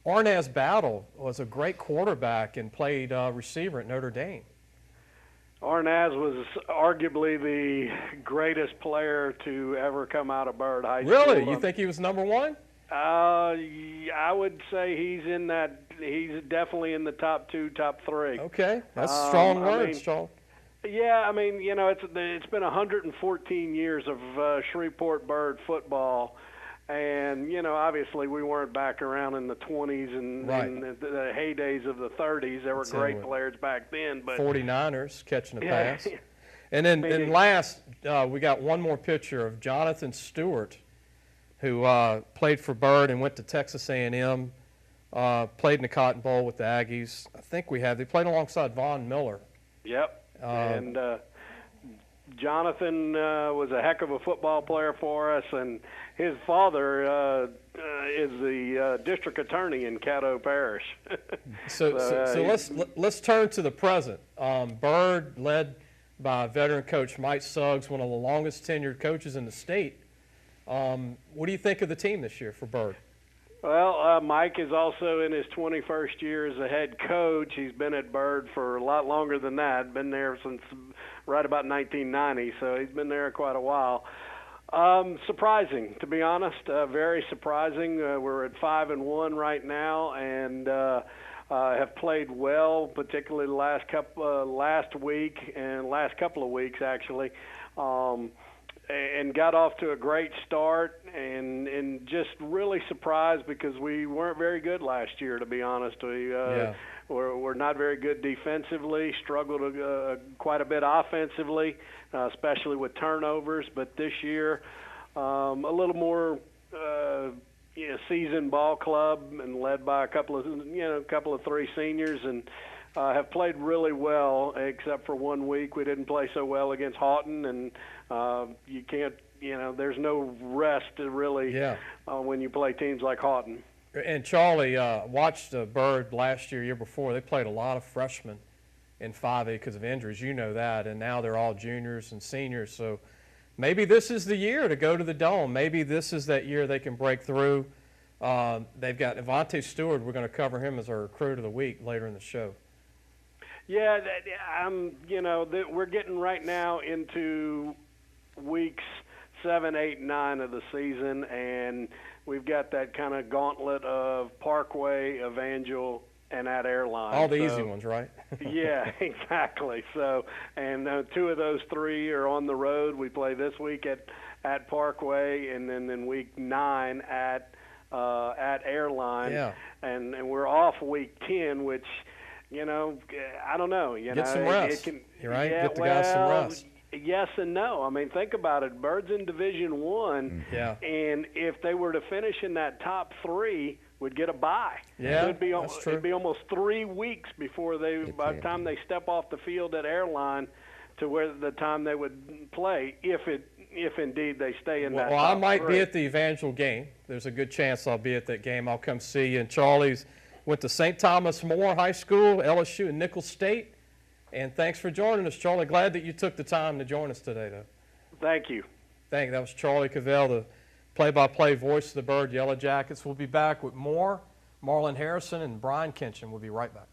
Arnaz Battle, was a great quarterback and played receiver at Notre Dame. Arnaz was arguably the greatest player to ever come out of Byrd High School. Really? You think he was number one? I would say he's in that. He's definitely in the top 2, top 3. Okay, that's strong words, Charles. Yeah, I mean, you know, it's been 114 years of Shreveport Byrd football, and you know, obviously we weren't back around in the 20s and the heydays of the 30s. There were great players back then, but 49ers catching a pass. And then last, we got one more picture of Jonathan Stewart, who played for Byrd and went to Texas A&M, played in the Cotton Bowl with the Aggies. I think they played alongside Von Miller. Yep. And Jonathan was a heck of a football player for us, and his father is the district attorney in Caddo Parish. so let's turn to the present. Byrd, led by veteran coach Mike Suggs, one of the longest tenured coaches in the state. What do you think of the team this year for Byrd? Well, Mike is also in his 21st year as a head coach. He's been at Byrd for a lot longer than that. Been there since right about 1990, so he's been there quite a while. Surprising, to be honest, very surprising. We're at 5-1 right now, and have played well, particularly last week and last couple of weeks actually. And got off to a great start, and just really surprised because we weren't very good last year, to be honest. We're not very good defensively, struggled quite a bit offensively, especially with turnovers. But this year, a little more seasoned ball club, and led by a couple of 3 seniors, and have played really well, except for 1 week we didn't play so well against Houghton, and you can't, there's no rest really when you play teams like Houghton. And Charlie, watched Byrd last year before. They played a lot of freshmen in 5A because of injuries. You know that, and now they're all juniors and seniors. So maybe this is the year to go to the Dome. Maybe this is that year they can break through. They've got Avante Stewart. We're going to cover him as our recruit of the week later in the show. Yeah, we're getting right now into weeks 7, 8, 9 of the season, and we've got that kind of gauntlet of Parkway, Evangel, and at Airline. All the easy ones, right? Yeah, exactly. So, and 2 of those 3 are on the road. We play this week at Parkway, and then in week 9 at Airline. Yeah. And we're off week 10, which, I don't know. Get some rest. You're right. Yeah, get the guys some rest. Yes and no. I mean, think about it. Byrd's in Division I, and if they were to finish in that top 3, would get a bye. Yeah, so that's true. It'd be almost 3 weeks before by the time they step off the field at Airline to where the time they would play, if indeed they stay in that top 3. Well, I might be at the Evangel game. There's a good chance I'll be at that game. I'll come see you. And Charlie's went to St. Thomas More High School, LSU, and Nicholls State. And thanks for joining us, Charlie. Glad that you took the time to join us today, though. Thank you. That was Charlie Cavell, the play-by-play voice of the Byrd Yellow Jackets. We'll be back with more Marlon Harrison and Brian Kinchen. We'll be right back.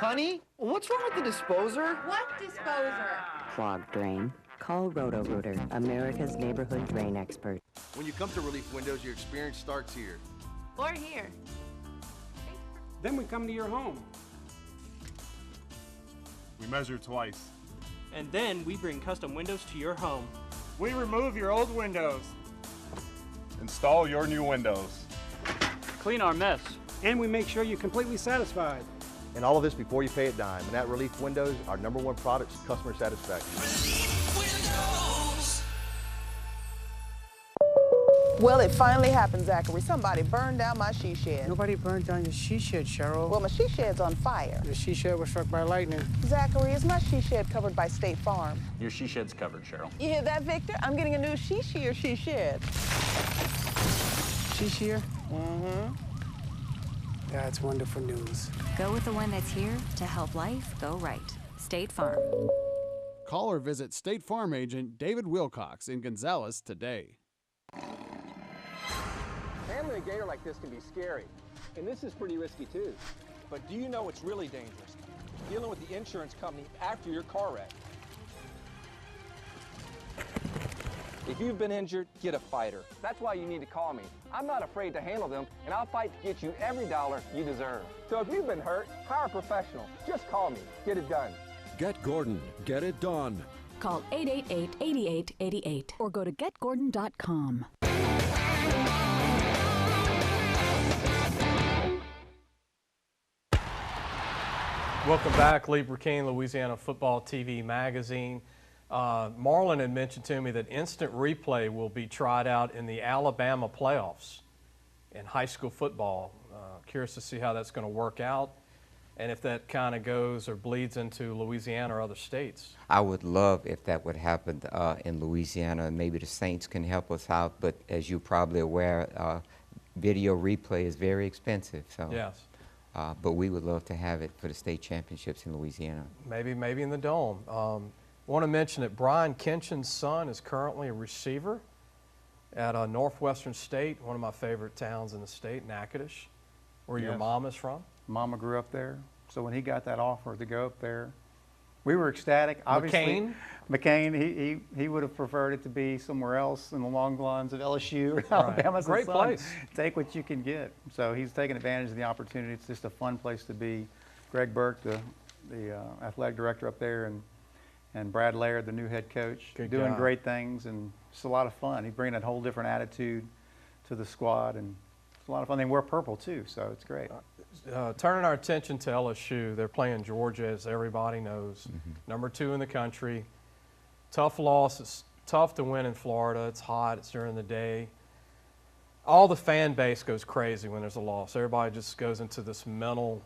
Honey, what's wrong with the disposer? What disposer? Clogged drain? Call Roto-Rooter, America's neighborhood drain expert. When you come to Relief Windows, your experience starts here. Or here. Then we come to your home. We measure twice. And then we bring custom windows to your home. We remove your old windows. Install your new windows. Clean our mess. And we make sure you're completely satisfied. And all of this before you pay a dime. And at Relief Windows, our #1 product is customer satisfaction. Well, it finally happened, Zachary. Somebody burned down my she shed. Nobody burned down your she shed, Cheryl. Well, my she shed's on fire. The she shed was struck by lightning. Zachary, is my she shed covered by State Farm? Your she shed's covered, Cheryl. You hear that, Victor? I'm getting a new she shed. She shear? Mm-hmm. That's wonderful news. Go with the one that's here to help life go right. State Farm. Call or visit State Farm agent David Wilcox in Gonzales today. Handling a gator like this can be scary, and this is pretty risky too. But do you know what's really dangerous? Dealing with the insurance company after your car wreck. If you've been injured, get a fighter. That's why you need to call me. I'm not afraid to handle them, and I'll fight to get you every dollar you deserve. So if you've been hurt, hire a professional. Just call me. Get it done. Get Gordon. Get it done. Call 888-8888 or go to getgordon.com. Welcome back, Lee Burkeen, Louisiana Football TV magazine. Marlon had mentioned to me that instant replay will be tried out in the Alabama playoffs in high school football. Curious to see how that's going to work out and if that kind of goes or bleeds into Louisiana or other states. I would love if that would happen in Louisiana, and maybe the Saints can help us out, but as you're probably aware, video replay is very expensive. So. Yes. But we would love to have it for the state championships in Louisiana. Maybe in the Dome. Want to mention that Brian Kinchen's son is currently a receiver at Northwestern State, one of my favorite towns in the state, Natchitoches, where your mom is from. Mama grew up there, so when he got that offer to go up there, we were ecstatic. Obviously, McCain, he would have preferred it to be somewhere else in the long lines of LSU or Alabama. Great place. Take what you can get. So he's taking advantage of the opportunity. It's just a fun place to be. Greg Burke, the athletic director up there, and Brad Laird, the new head coach, doing great things, and it's a lot of fun. He's bringing a whole different attitude to the squad, and it's a lot of fun. They wear purple too, so it's great. Turning our attention to LSU, they're playing Georgia, as everybody knows, #2 in the country. Tough loss. It's tough to win in Florida. It's hot. It's during the day. All the fan base goes crazy when there's a loss. Everybody just goes into this mental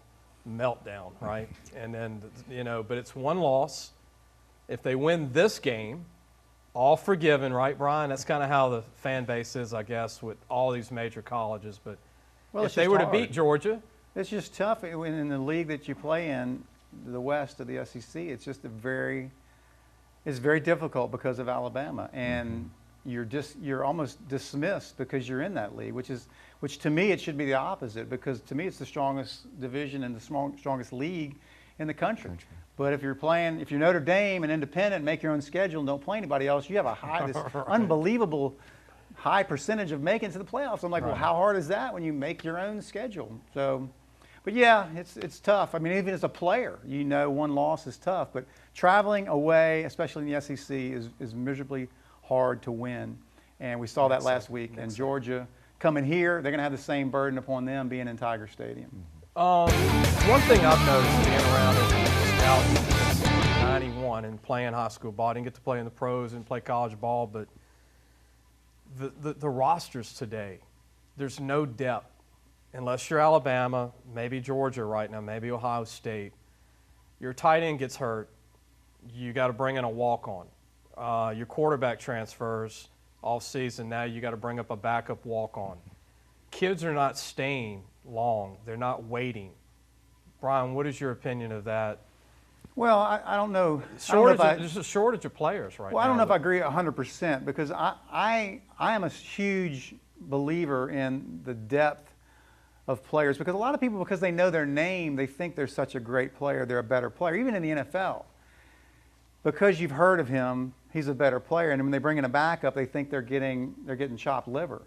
meltdown, right? And then, but it's one loss. If they win this game, all forgiven, right, Brian? That's kind of how the fan base is, I guess, with all these major colleges. But if they were to beat Georgia, it's just tough. In the league that you play in, the West of the SEC, it's just it's very difficult because of Alabama, and you're almost dismissed because you're in that league, which to me it should be the opposite, because to me it's the strongest division and the strongest league in the country. But if you're Notre Dame and independent, make your own schedule and don't play anybody else, you have this unbelievable high percentage of making it to the playoffs. I'm like, well, how hard is that when you make your own schedule? So, but yeah, it's tough. I mean, even as a player, one loss is tough. But traveling away, especially in the SEC, is miserably hard to win. And we saw that last week. And Georgia coming here, they're going to have the same burden upon them being in Tiger Stadium. One thing I've noticed being around as a scout since '91 and playing high school ball, I didn't get to play in the pros and play college ball, but the rosters today, there's no depth unless you're Alabama, maybe Georgia right now, maybe Ohio State, your tight end gets hurt, you got to bring in a walk-on. Your quarterback transfers all season, now you got to bring up a backup walk-on. Kids are not staying long. They're not waiting. Brian, what is your opinion of that? Well, I don't know. There's a shortage of players right now. Well, I don't know if I agree 100% because I am a huge believer in the depth of players because a lot of people, because they know their name, they think they're such a great player, they're a better player, even in the NFL. Because you've heard of him, he's a better player, and when they bring in a backup, they think they're getting chopped liver.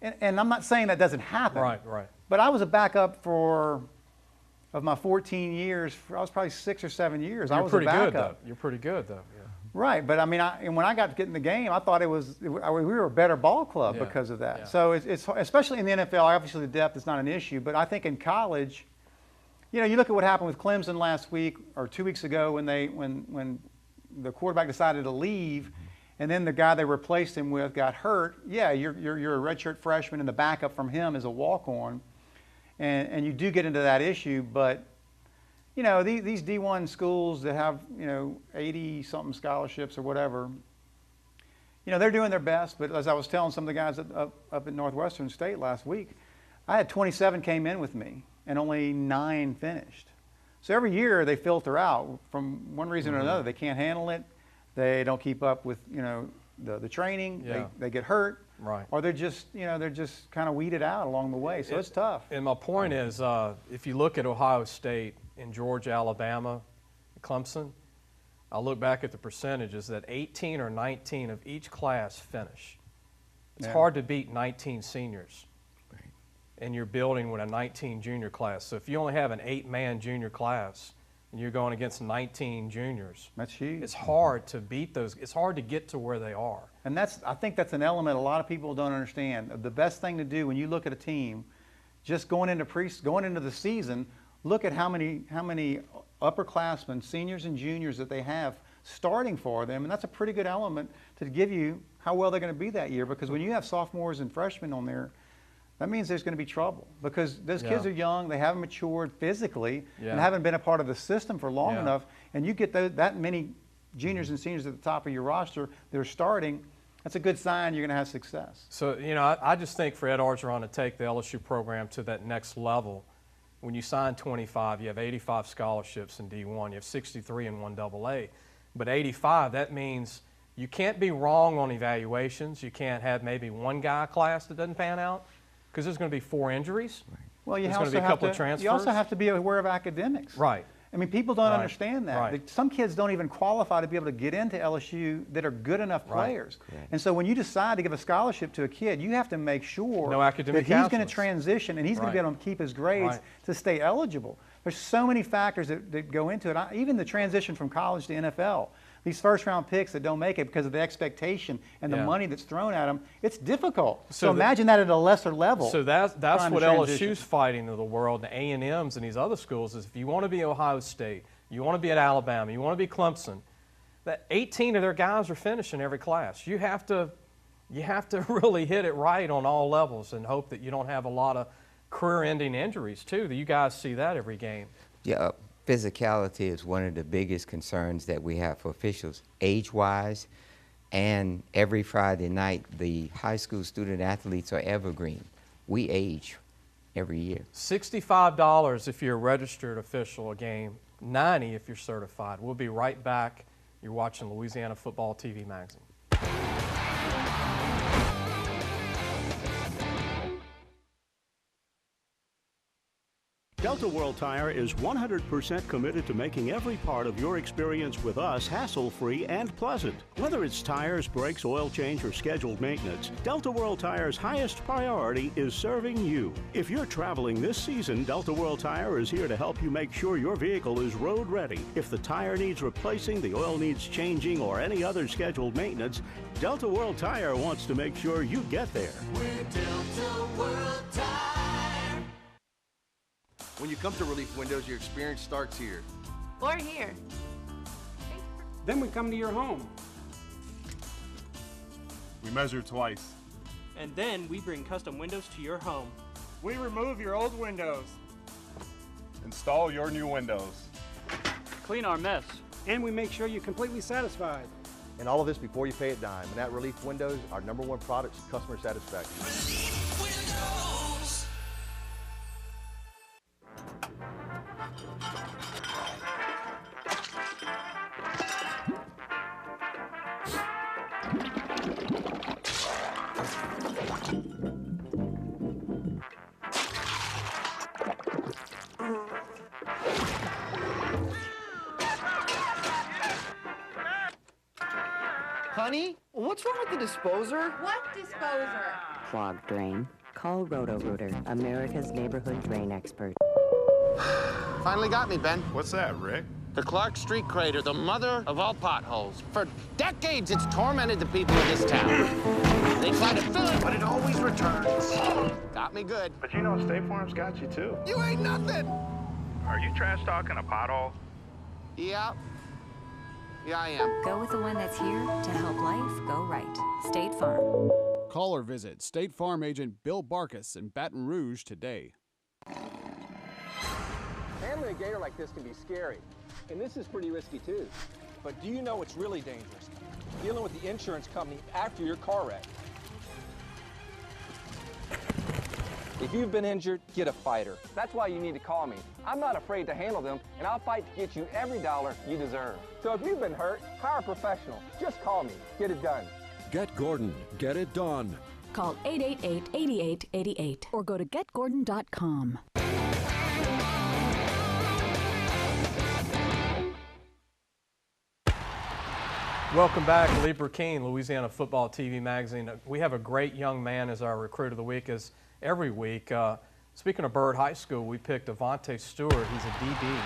And I'm not saying that doesn't happen. Right. But I was a backup of my 14 years, I was probably 6 or 7 years. I was a backup. You're pretty good, though. Yeah. Right, but I mean, when I got to get in the game, I thought we were a better ball club because of that. Yeah. So it's especially in the NFL, obviously the depth is not an issue, but I think in college, you look at what happened with Clemson last week or 2 weeks ago when the quarterback decided to leave, and then the guy they replaced him with got hurt. Yeah, you're a redshirt freshman, and the backup from him is a walk-on, and you do get into that issue, but. These D1 schools that have, 80-something scholarships or whatever, they're doing their best. But as I was telling some of the guys up at Northwestern State last week, I had 27 came in with me and only 9 finished. So every year they filter out from one reason or another. They can't handle it. They don't keep up with, the training. Yeah. They get hurt. Right. Or they're just kind of weeded out along the way. So it's tough. And my point is, if you look at Ohio State and Georgia, Alabama, Clemson, I look back at the percentages that 18 or 19 of each class finish. It's hard to beat 19 seniors. Right. And you're building with a 19 junior class. So if you only have an 8-man junior class and you're going against 19 juniors, that's huge. It's hard to beat those. It's hard to get to where they are. And I think that's an element a lot of people don't understand. The best thing to do when you look at a team, just going into the season, look at how many upperclassmen, seniors and juniors that they have starting for them, and that's a pretty good element to give you how well they're going to be that year. Because when you have sophomores and freshmen on there, that means there's going to be trouble because those kids are young, they haven't matured physically, and haven't been a part of the system for long enough. And you get that many juniors and seniors at the top of your roster that are starting. That's a good sign you're going to have success. So I just think for Ed Orgeron to take the LSU program to that next level. When you sign 25, you have 85 scholarships in D1. You have 63 in 1AA. But 85, that means you can't be wrong on evaluations. You can't have maybe one guy class that doesn't pan out because there's going to be 4 injuries. Right. Well, there's going to be a couple of transfers. You also have to be aware of academics. Right. I mean, people don't understand that. Right. Some kids don't even qualify to be able to get into LSU that are good enough players. Right. And so when you decide to give a scholarship to a kid, you have to make sure that he's going to transition and he's going to be able to keep his grades to stay eligible. There's so many factors that go into it. Even the transition from college to NFL. These first-round picks that don't make it because of the expectation and the money that's thrown at them, it's difficult. So imagine that at a lesser level. So that's what LSU's fighting to the world, and A&M's and these other schools is if you want to be Ohio State, you want to be at Alabama, you want to be Clemson, that 18 of their guys are finishing every class. You have to really hit it right on all levels and hope that you don't have a lot of career-ending injuries too. That you guys see that every game. Yeah. Physicality is one of the biggest concerns that we have for officials, age-wise, and every Friday night, the high school student athletes are evergreen. We age every year. $65 if you're a registered official a game, $90 if you're certified. We'll be right back. You're watching Louisiana Football TV magazine. Delta World Tire is 100% committed to making every part of your experience with us hassle-free and pleasant. Whether it's tires, brakes, oil change, or scheduled maintenance, Delta World Tire's highest priority is serving you. If you're traveling this season, Delta World Tire is here to help you make sure your vehicle is road ready. If the tire needs replacing, the oil needs changing, or any other scheduled maintenance, Delta World Tire wants to make sure you get there. We're Delta World Tire. When you come to Relief Windows, your experience starts here. Or here. Then we come to your home. We measure twice. And then we bring custom windows to your home. We remove your old windows. Install your new windows. Clean our mess. And we make sure you're completely satisfied. And all of this before you pay a dime. And that Relief Windows, our #1 product is customer satisfaction. Windows. Honey, what's wrong with the disposer? What disposer? Clogged drain? Call Roto-Rooter, America's neighborhood drain expert. Finally got me, Ben. What's that, Rick? The Clark Street crater, the mother of all potholes. For decades, it's tormented the people of this town. They try to fill it, but it always returns. Got me good. But you know State Farm's got you, too. You ain't nothing. Are you trash talking a pothole? Yeah. Yeah, I am. Go with the one that's here to help life go right. State Farm. Call or visit State Farm agent Bill Barkus in Baton Rouge today. Handling a gator like this can be scary, and this is pretty risky too. But do you know what's really dangerous? Dealing with the insurance company after your car wreck. If you've been injured, get a fighter. That's why you need to call me. I'm not afraid to handle them, and I'll fight to get you every dollar you deserve. So if you've been hurt, hire a professional. Just call me. Get it done. Get Gordon. Get it done. Call 888-8888 or go to getgordon.com. Welcome back, Lee Burkeen, Louisiana Football TV magazine. We have a great young man as our recruit of the week, as every week. Speaking of Byrd High School, we picked Avante Stewart. He's a DB.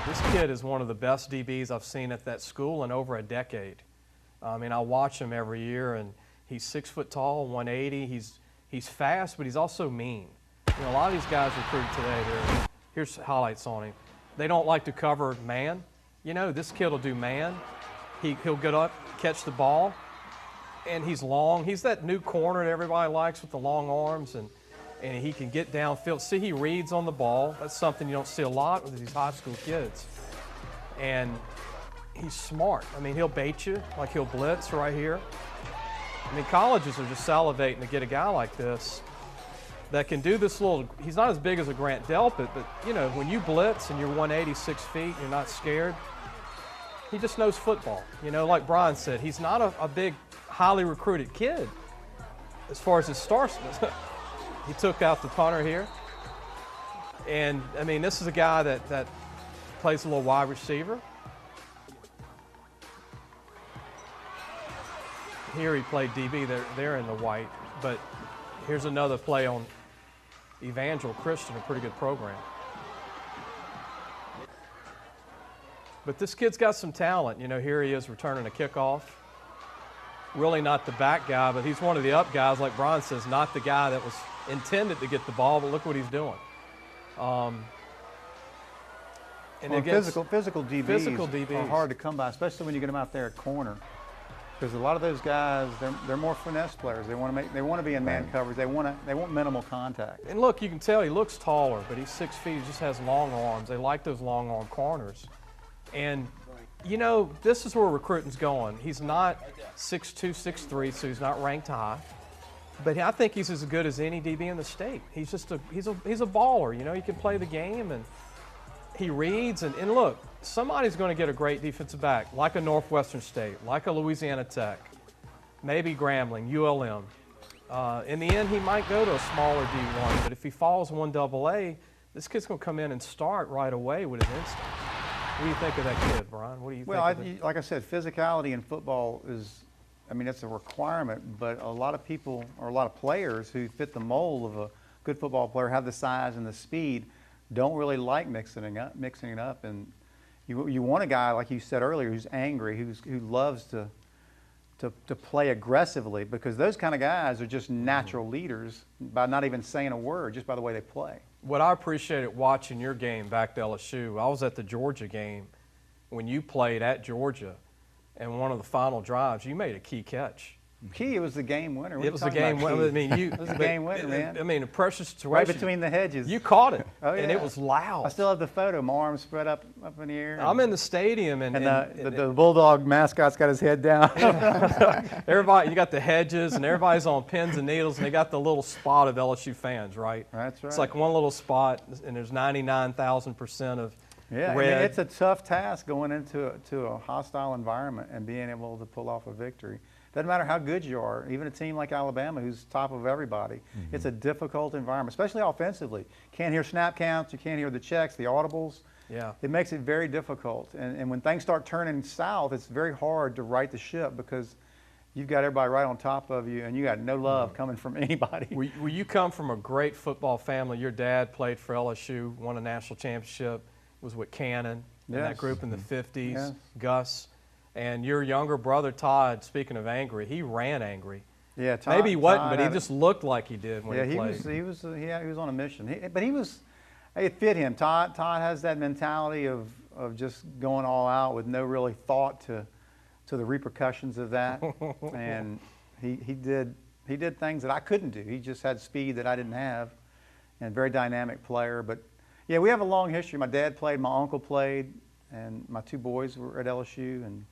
This kid is one of the best DBs I've seen at that school in over a decade. I mean, I watch him every year, and he's 6 foot tall, 180. He's fast, but he's also mean. You know, a lot of these guys recruited today, here's highlights on him. They don't like to cover man. You know, this kid will do man. He'll get up, catch the ball, and he's long. He's that new corner that everybody likes with the long arms, and he can get downfield. See, he reads on the ball. That's something you don't see a lot with these high school kids. And he's smart. I mean, he'll bait you, like he'll blitz right here. I mean, colleges are just salivating to get a guy like this that can do this little, he's not as big as a Grant Delpit, but, you know, when you blitz and you're 186 feet, you're not scared, he just knows football. You know, like Brian said, he's not a big, highly recruited kid as far as his starts. He took out the punter here. And, I mean, this is a guy that plays a little wide receiver. Here he played DB. They're in the white. But here's another play on Evangel Christian, a pretty good program. But this kid's got some talent. You know, here he is returning a kickoff. Really not the back guy, but he's one of the up guys, like Brian says, not the guy that was intended to get the ball, but look what he's doing. And well, physical DBs are hard to come by, especially when you get them out there at corner. Because a lot of those guys, they're more finesse players. They want to be in man coverage. They want minimal contact. And look, you can tell he looks taller, but he's 6 feet. He just has long arms. They like those long arm corners. And, you know, this is where recruiting's going. He's not 6'2", 6'3", so he's not ranked high. But I think he's as good as any DB in the state. He's just he's a baller. You know, he can play the game, and he reads. And look, somebody's going to get a great defensive back, like a Northwestern State, like a Louisiana Tech, maybe Grambling, ULM. In the end, he might go to a smaller D1, but if he falls 1AA, this kid's going to come in and start right away with his instinct. What do you think of that kid, Brian? What do you think of it? Like I said, physicality in football is, I mean, it's a requirement, but a lot of people, or a lot of players who fit the mold of a good football player, have the size and the speed, don't really like mixing it up. And you want a guy, like you said earlier, who's angry, who loves to play aggressively, because those kind of guys are just natural leaders by not even saying a word, just by the way they play. What I appreciated watching your game back to LSU, I was at the Georgia game when you played at Georgia, and one of the final drives, you made a key catch. Key, it was the game winner. It was the game winner. I mean, it was the game winner, man. I mean, a precious situation. Right between the hedges. You caught it, oh, yeah. and it was loud. I still have the photo. My arms spread up in the air. I'm in the stadium, and the Bulldog mascot's got his head down. Everybody, you got the hedges, and everybody's on pins and needles, and they got the little spot of LSU fans, right? That's right. It's like one little spot, and there's 99,000% of yeah, red. I mean, it's a tough task going into a hostile environment and being able to pull off a victory. Doesn't matter how good you are, even a team like Alabama who's top of everybody. Mm-hmm. It's a difficult environment, especially offensively. Can't hear snap counts, you can't hear the checks, the audibles. Yeah. It makes it very difficult. And when things start turning south, it's very hard to right the ship because you've got everybody right on top of you and you got no love coming from anybody. Well, you come from a great football family. Your dad played for LSU, won a national championship, was with Cannon and that group in the 50s, yes. Gus. And your younger brother, Todd, speaking of angry, he ran angry. Yeah, Todd, maybe he wasn't, but he just looked like he did when he played. He was on a mission. It fit him. Todd has that mentality of just going all out with no really thought to the repercussions of that. And he did things that I couldn't do. He just had speed that I didn't have, and very dynamic player. But yeah, we have a long history. My dad played, my uncle played, and my two boys were at LSU, and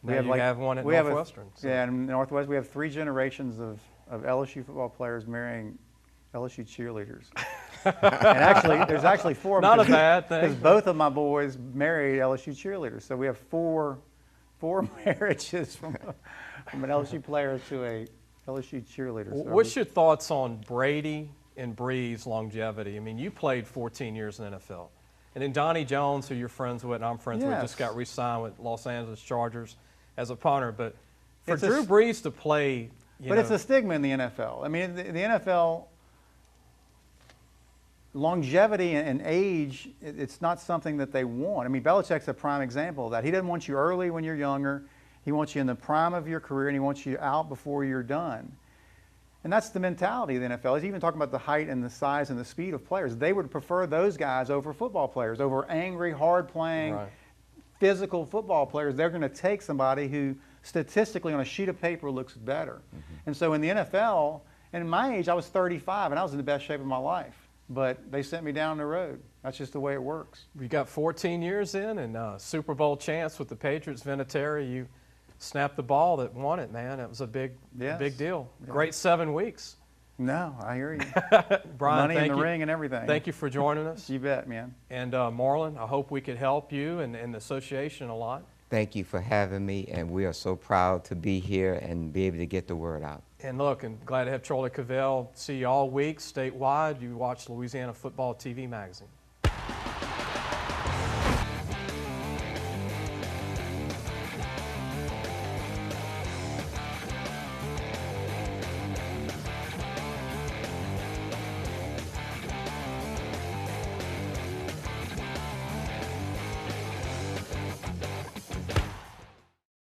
we have one at Northwestern. Yeah, in Northwest we have 3 generations of LSU football players marrying LSU cheerleaders. And actually, there's actually 4 of them. Not a bad thing. Because both of my boys married LSU cheerleaders. So we have four marriages from an LSU player to a LSU cheerleader. So what's your thoughts on Brady and Bree's longevity? I mean, you played 14 years in the NFL. And then Johnny Jones, who you're friends with and I'm friends with, just got re-signed with Los Angeles Chargers as a punter. But for Drew Brees to play, it's a stigma in the NFL. I mean, the NFL, longevity and age, it's not something that they want. I mean, Belichick's a prime example of that. He doesn't want you early when you're younger. He wants you in the prime of your career, and he wants you out before you're done. And that's the mentality of the NFL. He's even talking about the height and the size and the speed of players. They would prefer those guys over football players, over angry, hard-playing, physical football players. They're going to take somebody who statistically on a sheet of paper looks better. Mm-hmm. And so in the NFL, and in my age, I was 35, and I was in the best shape of my life. But they sent me down the road. That's just the way it works. You got 14 years in and Super Bowl chance with the Patriots, Vinatieri. You snapped the ball that won it, man. It was a big deal. Yeah. Great 7 weeks. No, I hear you. Brian, money in the ring and everything. Thank you for joining us. You bet, man. And Marlon, I hope we could help you and the association a lot. Thank you for having me, and we are so proud to be here and be able to get the word out. And look, and glad to have Charlie Cavell see you all week statewide. You watch Louisiana Football TV magazine.